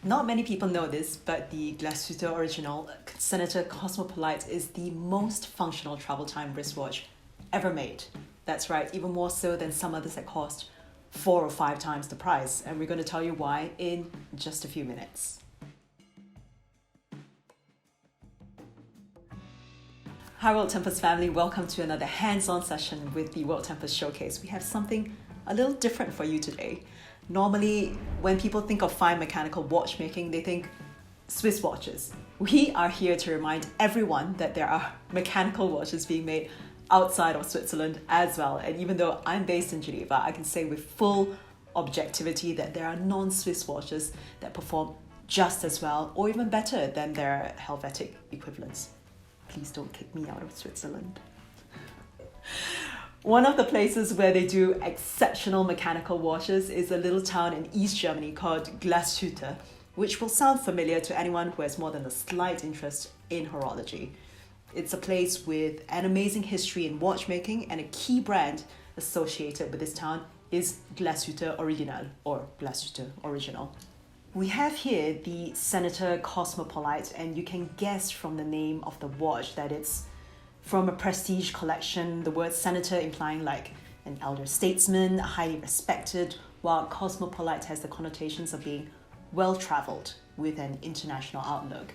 Not many people know this, but the Glashütte Original Senator Cosmopolite is the most functional travel time wristwatch ever made. That's right, even more so than some others that cost 4 or 5 times the price. And we're going to tell you why in just a few minutes. Hi WorldTempus family, welcome to another hands-on session with the WorldTempus Showcase. We have something a little different for you today. Normally, when people think of fine mechanical watchmaking, they think Swiss watches. We are here to remind everyone that there are mechanical watches being made outside of Switzerland as well. And even though I'm based in Geneva, I can say with full objectivity that there are non-Swiss watches that perform just as well or even better than their Helvetic equivalents. Please don't kick me out of Switzerland. One of the places where they do exceptional mechanical watches is a little town in East Germany called Glashütte, which will sound familiar to anyone who has more than a slight interest in horology. It's a place with an amazing history in watchmaking, and a key brand associated with this town is Glashütte Original or Glashütte Original. We have here the Senator Cosmopolite, and you can guess from the name of the watch that it's from a prestige collection, the word senator implying like an elder statesman, highly respected, while cosmopolite has the connotations of being well-traveled with an international outlook.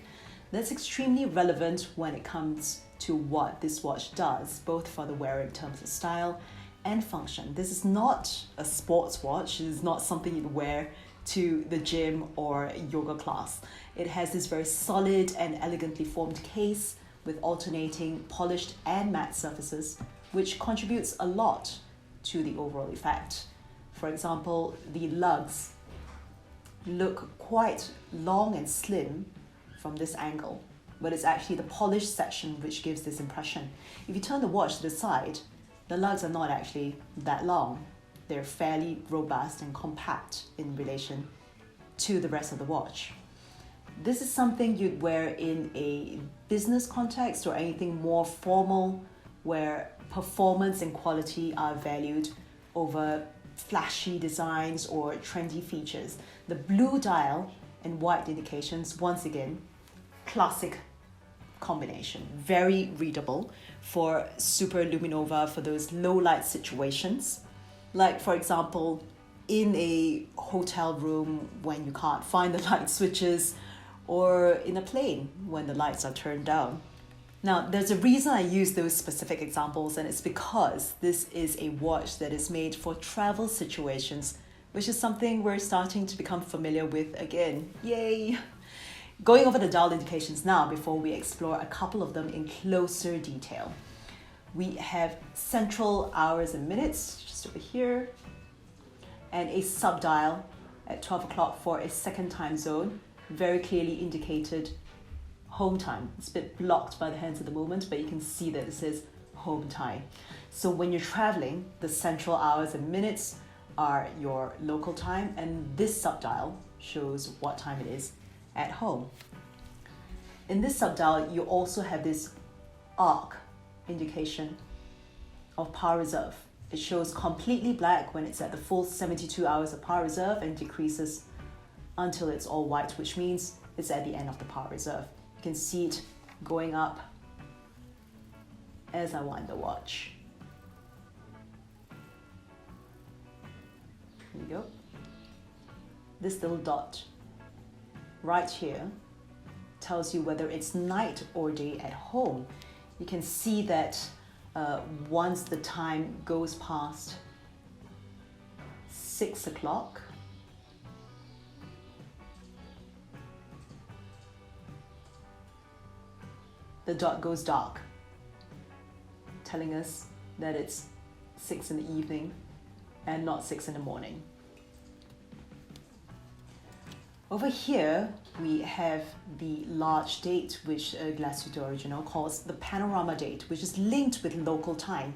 That's extremely relevant when it comes to what this watch does, both for the wearer in terms of style and function. This is not a sports watch. It is not something you'd wear to the gym or yoga class. It has this very solid and elegantly formed case with alternating polished and matte surfaces, which contributes a lot to the overall effect. For example, the lugs look quite long and slim from this angle, but it's actually the polished section which gives this impression. If you turn the watch to the side, the lugs are not actually that long. They're fairly robust and compact in relation to the rest of the watch. This is something you'd wear in a business context or anything more formal where performance and quality are valued over flashy designs or trendy features. The blue dial and white indications, once again, classic combination. Very readable for super luminova for those low light situations. Like for example, in a hotel room when you can't find the light switches, or in a plane when the lights are turned down. Now, there's a reason I use those specific examples, and it's because this is a watch that is made for travel situations, which is something we're starting to become familiar with again. Yay! Going over the dial indications now before we explore a couple of them in closer detail. We have central hours and minutes, just over here, and a sub-dial at 12 o'clock for a second time zone, very clearly indicated home time. It's a bit blocked by the hands at the moment, but you can see that it says home time. So when you're traveling, the central hours and minutes are your local time, and this subdial shows what time it is at home. In this subdial, you also have this arc indication of power reserve. It shows completely black when it's at the full 72 hours of power reserve and decreases until it's all white, which means it's at the end of the power reserve. You can see it going up as I wind the watch. Here you go. This little dot right here tells you whether it's night or day at home. You can see that once the time goes past 6 o'clock, the dot goes dark, telling us that it's 6 in the evening and not 6 in the morning. Over here, we have the large date, which Glashütte Original calls the panorama date, which is linked with local time,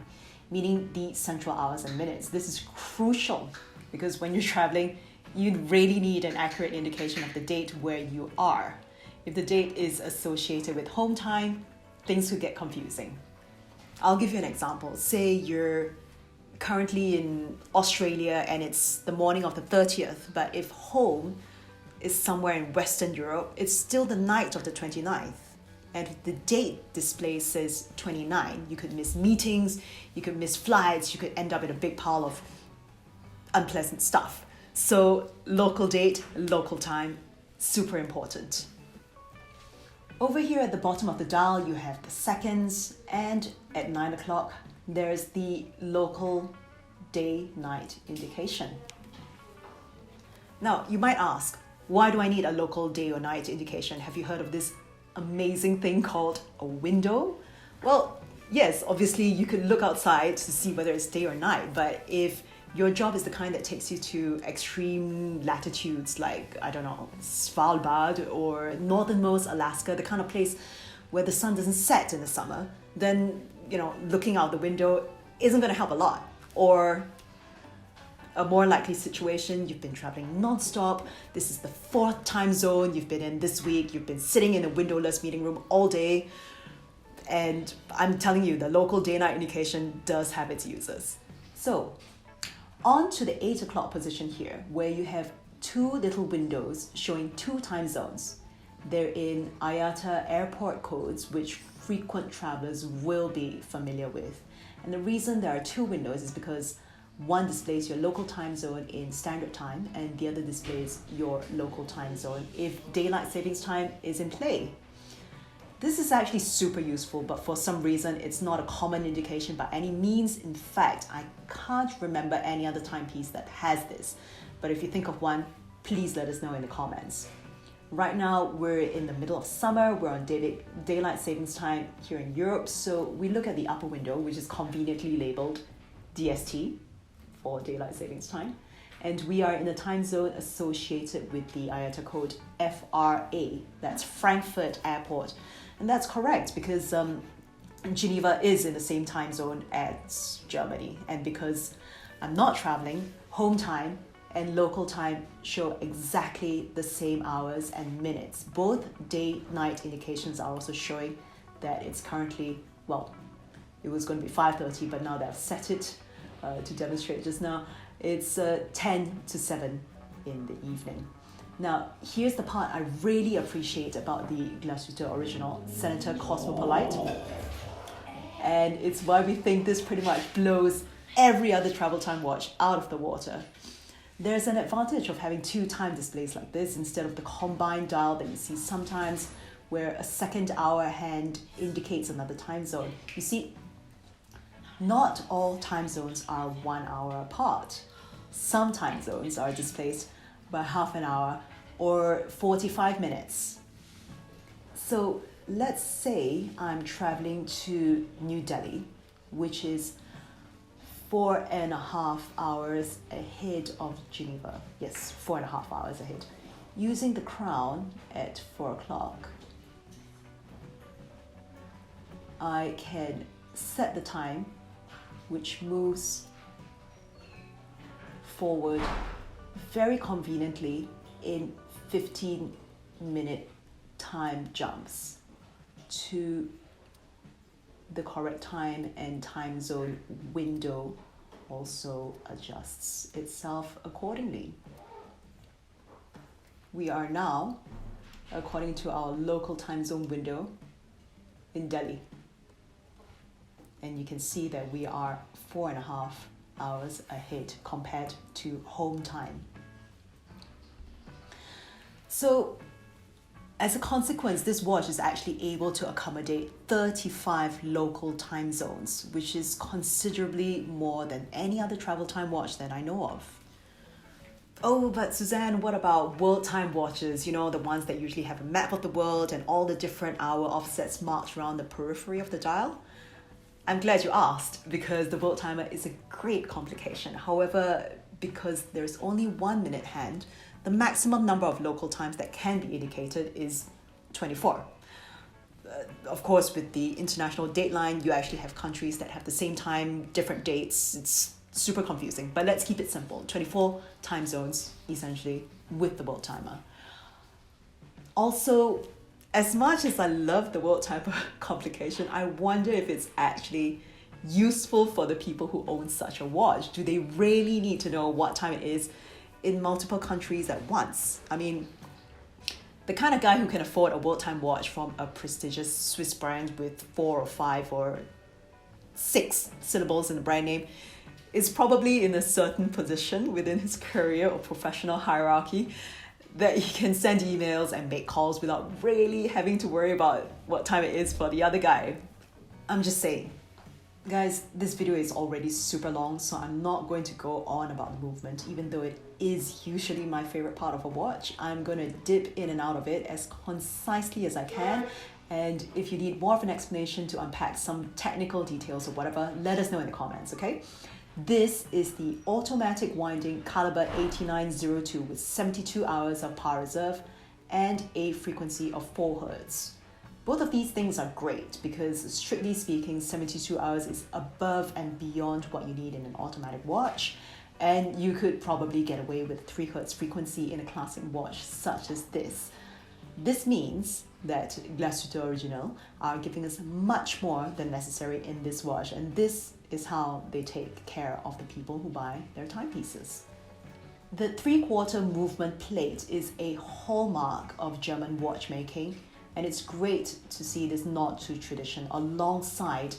meaning the central hours and minutes. This is crucial because when you're traveling, you really need an accurate indication of the date where you are. If the date is associated with home time, things could get confusing. I'll give you an example. Say you're currently in Australia and it's the morning of the 30th, but if home is somewhere in Western Europe, it's still the night of the 29th. And the date display says 29. You could miss meetings, you could miss flights, you could end up in a big pile of unpleasant stuff. So local date, local time, super important. Over here at the bottom of the dial, you have the seconds, and at 9 o'clock, there's the local day-night indication. Now, you might ask, why do I need a local day or night indication? Have you heard of this amazing thing called a window? Well, yes, obviously you could look outside to see whether it's day or night, but if your job is the kind that takes you to extreme latitudes like, I don't know, Svalbard or northernmost Alaska, the kind of place where the sun doesn't set in the summer, then, looking out the window isn't going to help a lot. Or a more likely situation, you've been traveling non-stop, this is the 4th time zone you've been in this week, you've been sitting in a windowless meeting room all day, and I'm telling you, the local day-night indication does have its uses. So, on to the 8 o'clock position here, where you have 2 little windows showing 2 time zones. They're in IATA airport codes, which frequent travelers will be familiar with. And the reason there are 2 windows is because one displays your local time zone in standard time and the other displays your local time zone if daylight savings time is in play. This is actually super useful, but for some reason it's not a common indication by any means. In fact, I can't remember any other timepiece that has this. But if you think of one, please let us know in the comments. Right now, we're in the middle of summer. We're on daylight savings time here in Europe. So we look at the upper window, which is conveniently labeled DST for daylight savings time. And we are in the time zone associated with the IATA code FRA. That's Frankfurt Airport. And that's correct because Geneva is in the same time zone as Germany. And because I'm not traveling, home time and local time show exactly the same hours and minutes. Both day-night indications are also showing that it's currently, it was going to be 5:30, but now they've set it to demonstrate just now. It's 10 to 7 in the evening. Now, here's the part I really appreciate about the Glashütte Original Senator Cosmopolite. And it's why we think this pretty much blows every other travel time watch out of the water. There's an advantage of having 2 time displays like this instead of the combined dial that you see sometimes where a second hour hand indicates another time zone. You see, not all time zones are 1 hour apart. Some time zones are displaced by half an hour or 45 minutes. So let's say I'm traveling to New Delhi, which is 4.5 hours ahead of Geneva. Yes, 4.5 hours ahead. Using the crown at 4 o'clock, I can set the time, which moves forward very conveniently in 15-minute time jumps to the correct time, and time zone window also adjusts itself accordingly. We are now, according to our local time zone window, in Delhi. And you can see that we are 4.5 hours ahead compared to home time. So, as a consequence, this watch is actually able to accommodate 35 local time zones, which is considerably more than any other travel time watch that I know of. Oh, but Suzanne, what about world time watches? The ones that usually have a map of the world and all the different hour offsets marked around the periphery of the dial? I'm glad you asked, because the world timer is a great complication. However, because there's only 1 minute hand, the maximum number of local times that can be indicated is 24. Of course, with the international dateline, you actually have countries that have the same time, different dates. It's super confusing, but let's keep it simple. 24 time zones, essentially, with the world timer. Also, as much as I love the world timer complication, I wonder if it's actually useful for the people who own such a watch. Do they really need to know what time it is in multiple countries at once? I mean, The kind of guy who can afford a WorldTime watch from a prestigious Swiss brand with 4 or 5 or 6 syllables in the brand name is probably in a certain position within his career or professional hierarchy that he can send emails and make calls without really having to worry about what time it is for the other guy. I'm just saying. Guys, this video is already super long, so I'm not going to go on about the movement, even though it is usually my favorite part of a watch. I'm going to dip in and out of it as concisely as I can. And if you need more of an explanation to unpack some technical details or whatever, let us know in the comments, okay? This is the automatic winding caliber 8902 with 72 hours of power reserve and a frequency of 4 Hz. Both of these things are great because, strictly speaking, 72 hours is above and beyond what you need in an automatic watch, and you could probably get away with 3 Hz frequency in a classic watch such as this. This means that Glashütte Original are giving us much more than necessary in this watch, and this is how they take care of the people who buy their timepieces. The 3/4 movement plate is a hallmark of German watchmaking, and it's great to see this nod to tradition alongside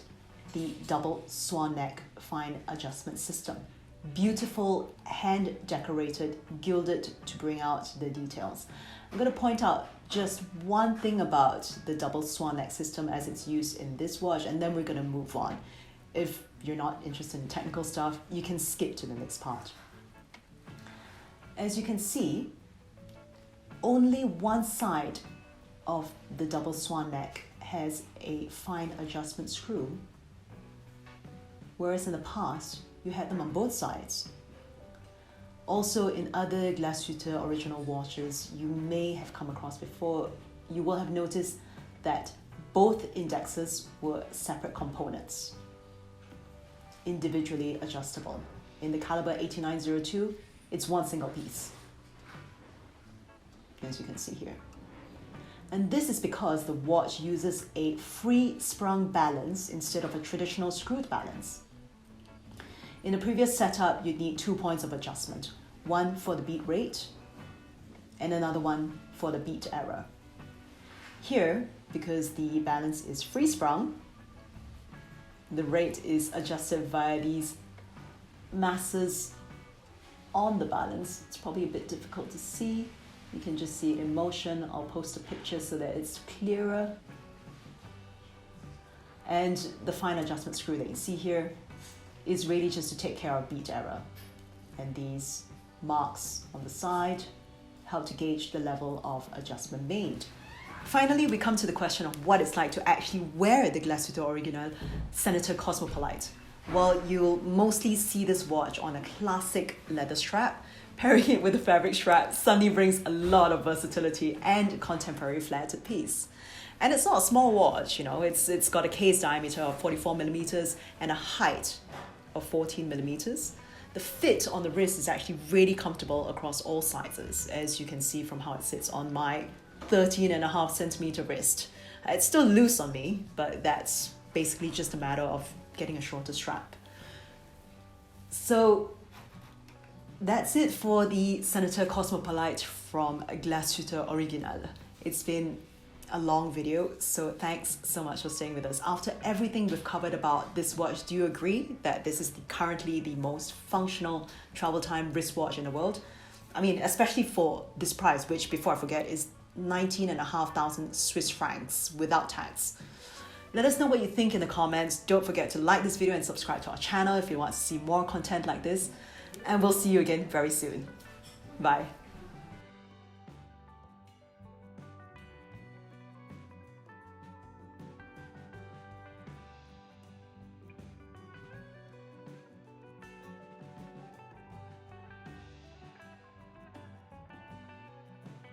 the double swan neck fine adjustment system. Beautiful, hand-decorated, gilded to bring out the details. I'm going to point out just one thing about the double swan neck system as it's used in this watch, and then we're going to move on. If you're not interested in technical stuff, you can skip to the next part. As you can see, only one side of the double swan neck has a fine adjustment screw, whereas in the past you had them on both sides. Also, in other Glashütte original watches you may have come across before, you will have noticed that both indexes were separate components, individually adjustable. In the caliber 8902, it's one single piece, as you can see here. And this is because the watch uses a free sprung balance instead of a traditional screwed balance. In the previous setup, you'd need 2 points of adjustment, one for the beat rate and another one for the beat error. Here, because the balance is free sprung, the rate is adjusted via these masses on the balance. It's probably a bit difficult to see. You can just see it in motion. I'll post a picture so that it's clearer. And the fine adjustment screw that you see here is really just to take care of beat error. And these marks on the side help to gauge the level of adjustment made. Finally, we come to the question of what it's like to actually wear the Glashütte Original Senator Cosmopolite. Well, you'll mostly see this watch on a classic leather strap. Pairing it with a fabric strap suddenly brings a lot of versatility and contemporary flair to the piece. And it's not a small watch, you know, it's got a case diameter of 44 millimeters and a height of 14 millimeters. The fit on the wrist is actually really comfortable across all sizes, as you can see from how it sits on my 13.5 centimeter wrist. It's still loose on me, but that's basically just a matter of getting a shorter strap. So that's it for the Senator Cosmopolite from Glashütte Original. It's been a long video, so thanks so much for staying with us. After everything we've covered about this watch, do you agree that this is currently the most functional travel time wristwatch in the world? I mean, especially for this price, which, before I forget, is 19,500 Swiss francs without tax. Let us know what you think in the comments. Don't forget to like this video and subscribe to our channel if you want to see more content like this. And we'll see you again very soon. Bye.